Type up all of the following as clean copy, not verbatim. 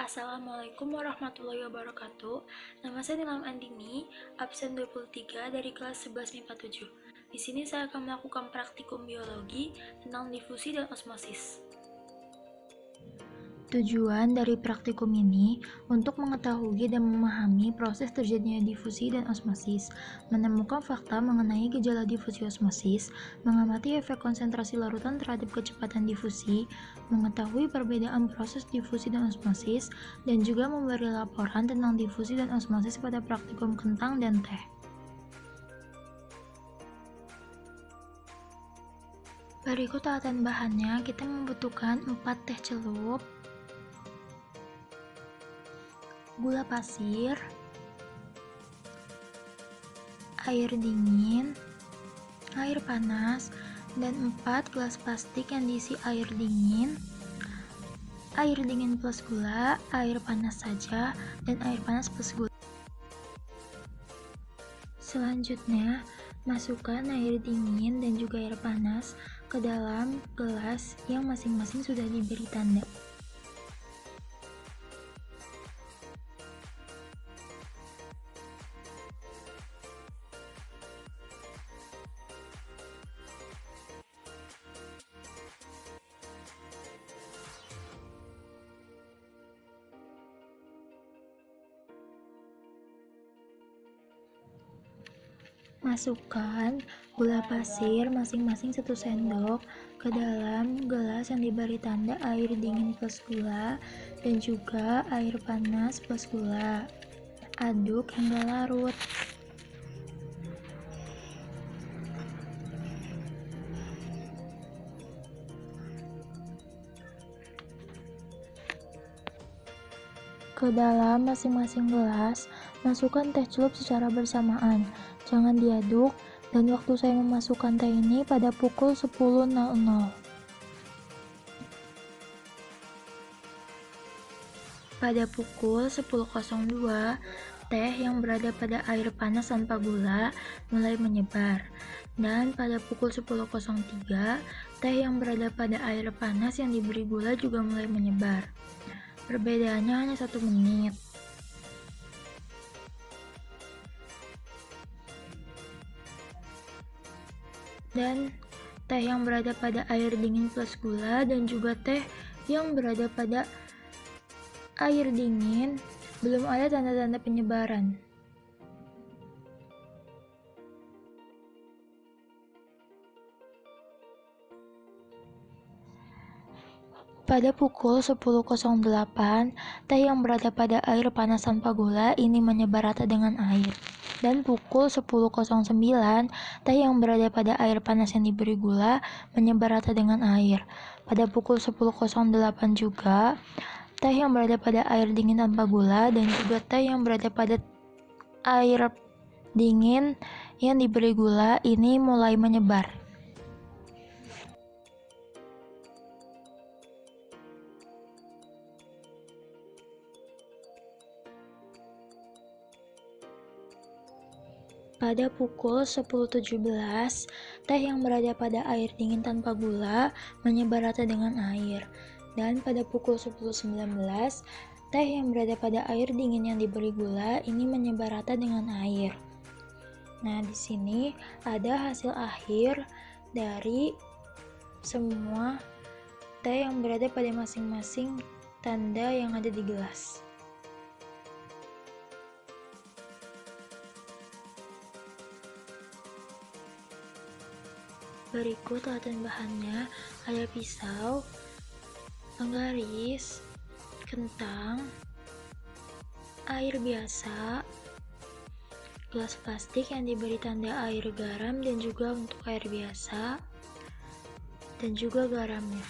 Assalamualaikum warahmatullahi wabarakatuh. Nama saya Nilam Andini, absen 23 dari kelas 11 MIPA 7. Di sini saya akan melakukan praktikum biologi tentang difusi dan osmosis. Tujuan dari praktikum ini untuk mengetahui dan memahami proses terjadinya difusi dan osmosis, menemukan fakta mengenai gejala difusi osmosis, mengamati efek konsentrasi larutan terhadap kecepatan difusi, mengetahui perbedaan proses difusi dan osmosis, dan juga memberi laporan tentang difusi dan osmosis pada praktikum kentang dan teh. Berikut alatan bahannya, kita membutuhkan 4 teh celup, gula pasir, air dingin, air panas, dan 4 gelas plastik yang diisi air dingin plus gula, air panas saja, dan air panas plus gula. Selanjutnya, masukkan air dingin dan juga air panas ke dalam gelas yang masing-masing sudah diberi tanda. Masukkan gula pasir masing-masing 1 sendok ke dalam gelas yang diberi tanda air dingin plus gula dan juga air panas plus gula. Aduk hingga larut. Ke dalam masing-masing gelas, masukkan teh celup secara bersamaan. Jangan diaduk, dan waktu saya memasukkan teh ini pada pukul 10.00. Pada pukul 10.02, teh yang berada pada air panas tanpa gula mulai menyebar. Dan pada pukul 10.03, teh yang berada pada air panas yang diberi gula juga mulai menyebar. Perbedaannya hanya 1 menit. Dan teh yang berada pada air dingin plus gula dan juga teh yang berada pada air dingin belum ada tanda-tanda penyebaran. Pada pukul 10.08, teh yang berada pada air panas tanpa gula ini menyebar rata dengan air. Dan pukul 10.09, teh yang berada pada air panas yang diberi gula menyebar rata dengan air. Pada pukul 10.08 juga, teh yang berada pada air dingin tanpa gula dan juga teh yang berada pada air dingin yang diberi gula ini mulai menyebar. Pada pukul 10.17, teh yang berada pada air dingin tanpa gula menyebar rata dengan air. Dan pada pukul 10.19, teh yang berada pada air dingin yang diberi gula ini menyebar rata dengan air. Nah, di sini ada hasil akhir dari semua teh yang berada pada masing-masing tanda yang ada di gelas. Berikut alatan bahannya, ada pisau, penggaris, kentang, air biasa, gelas plastik yang diberi tanda air garam dan juga untuk air biasa, dan juga garamnya.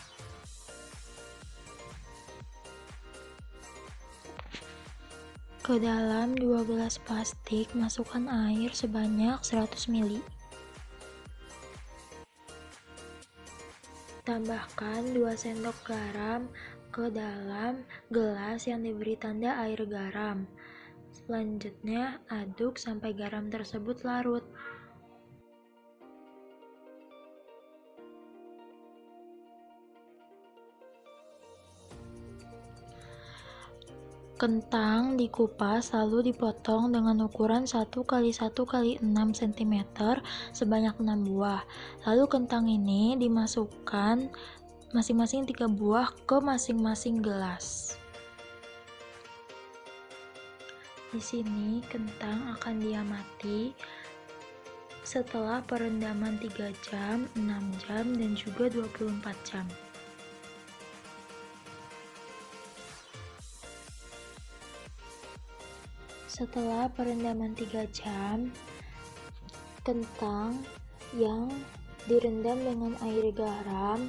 Ke dalam 2 gelas plastik, masukkan air sebanyak 100 ml. Tambahkan 2 sendok garam ke dalam gelas yang diberi tanda air garam. Selanjutnya, aduk sampai garam tersebut larut. Kentang dikupas lalu dipotong dengan ukuran 1 x 1 x 6 cm sebanyak 6 buah. Lalu kentang ini dimasukkan masing-masing 3 buah ke masing-masing gelas. Di sini kentang akan diamati setelah perendaman 3 jam, 6 jam, dan juga 24 jam. Setelah perendaman 3 jam, kentang yang direndam dengan air garam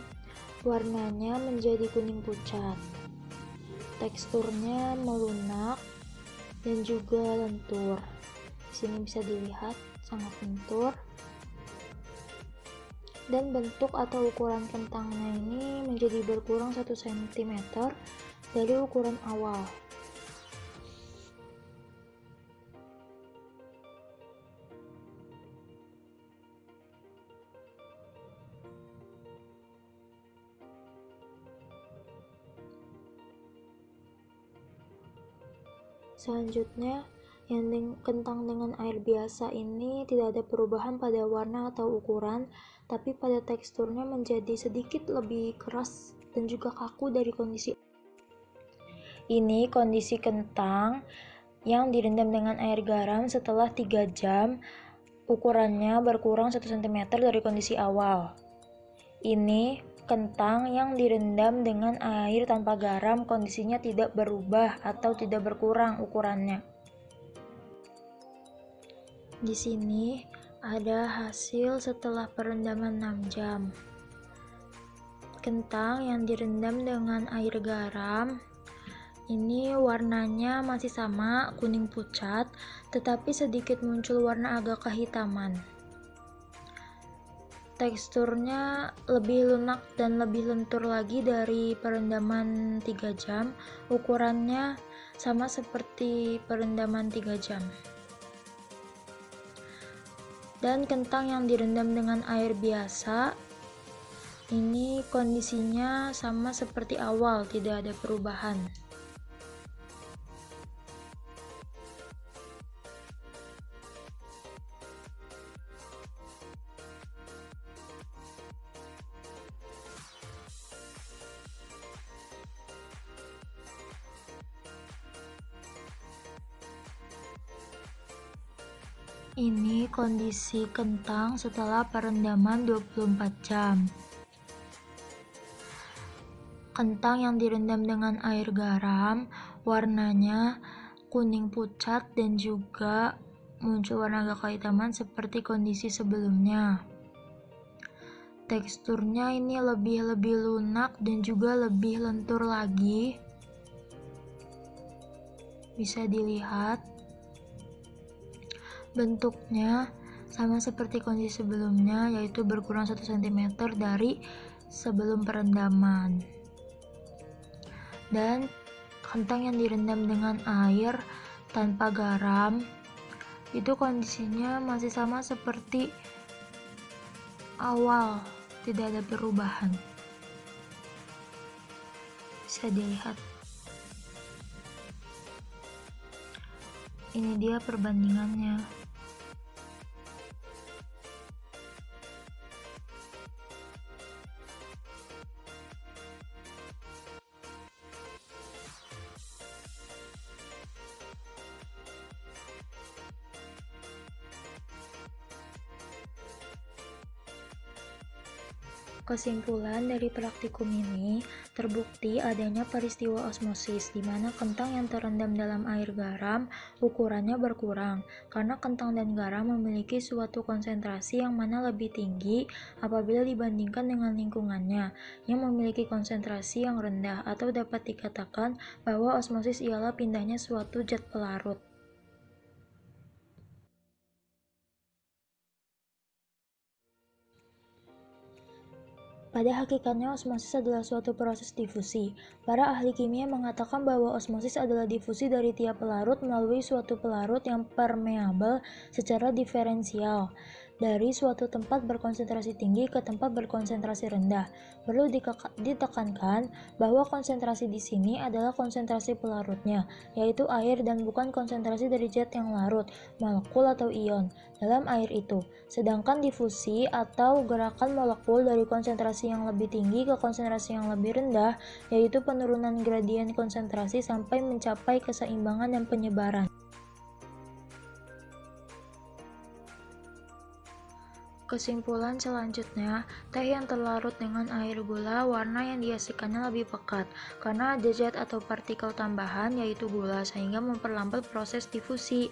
warnanya menjadi kuning pucat. Teksturnya melunak dan juga lentur. Di sini bisa dilihat sangat lentur. Dan bentuk atau ukuran kentangnya ini menjadi berkurang 1 cm dari ukuran awal. Selanjutnya, kentang dengan air biasa ini tidak ada perubahan pada warna atau ukuran, tapi pada teksturnya menjadi sedikit lebih keras dan juga kaku dari kondisi. Ini kondisi kentang yang direndam dengan air garam setelah 3 jam, ukurannya berkurang 1 cm dari kondisi awal. Ini kentang yang direndam dengan air tanpa garam, kondisinya tidak berubah atau tidak berkurang ukurannya. Di sini ada hasil setelah perendaman 6 jam. Kentang yang direndam dengan air garam ini warnanya masih sama, kuning pucat, tetapi sedikit muncul warna agak kehitaman. Teksturnya lebih lunak dan lebih lentur lagi dari perendaman 3 jam. Ukurannya sama seperti perendaman 3 jam. Dan kentang yang direndam dengan air biasa, ini kondisinya sama seperti awal, tidak ada perubahan. Ini kondisi kentang setelah perendaman 24 jam. Kentang yang direndam dengan air garam, warnanya kuning pucat dan juga muncul warna agak kehitaman seperti kondisi sebelumnya. Teksturnya ini lebih lunak dan juga lebih lentur lagi. Bisa dilihat. Bentuknya sama seperti kondisi sebelumnya, yaitu berkurang 1 cm dari sebelum perendaman. Dan kentang yang direndam dengan air tanpa garam, itu kondisinya masih sama seperti awal, tidak ada perubahan. Bisa dilihat. Ini dia perbandingannya. Kesimpulan dari praktikum ini, terbukti adanya peristiwa osmosis, di mana kentang yang terendam dalam air garam ukurannya berkurang, karena kentang dan garam memiliki suatu konsentrasi yang mana lebih tinggi apabila dibandingkan dengan lingkungannya, yang memiliki konsentrasi yang rendah, atau dapat dikatakan bahwa osmosis ialah pindahnya suatu zat pelarut. Pada hakikatnya, osmosis adalah suatu proses difusi. Para ahli kimia mengatakan bahwa osmosis adalah difusi dari tiap pelarut melalui suatu pelarut yang permeabel secara diferensial. dari suatu tempat berkonsentrasi tinggi ke tempat berkonsentrasi rendah. Perlu ditekankan bahwa konsentrasi di sini adalah konsentrasi pelarutnya, yaitu air dan bukan konsentrasi dari zat yang larut, molekul atau ion, dalam air itu. Sedangkan difusi atau gerakan molekul dari konsentrasi yang lebih tinggi ke konsentrasi yang lebih rendah, yaitu penurunan gradien konsentrasi sampai mencapai keseimbangan dan penyebaran. Kesimpulan selanjutnya, teh yang terlarut dengan air gula, warna yang dihasilkannya lebih pekat, karena ada zat atau partikel tambahan yaitu gula, sehingga memperlambat proses difusi.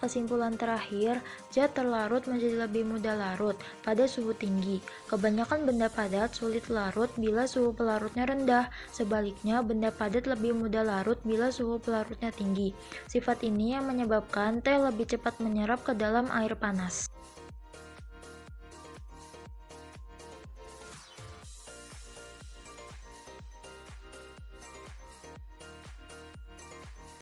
Kesimpulan terakhir, zat terlarut menjadi lebih mudah larut pada suhu tinggi. Kebanyakan benda padat sulit larut bila suhu pelarutnya rendah, sebaliknya benda padat lebih mudah larut bila suhu pelarutnya tinggi. Sifat ini yang menyebabkan teh lebih cepat menyerap ke dalam air panas.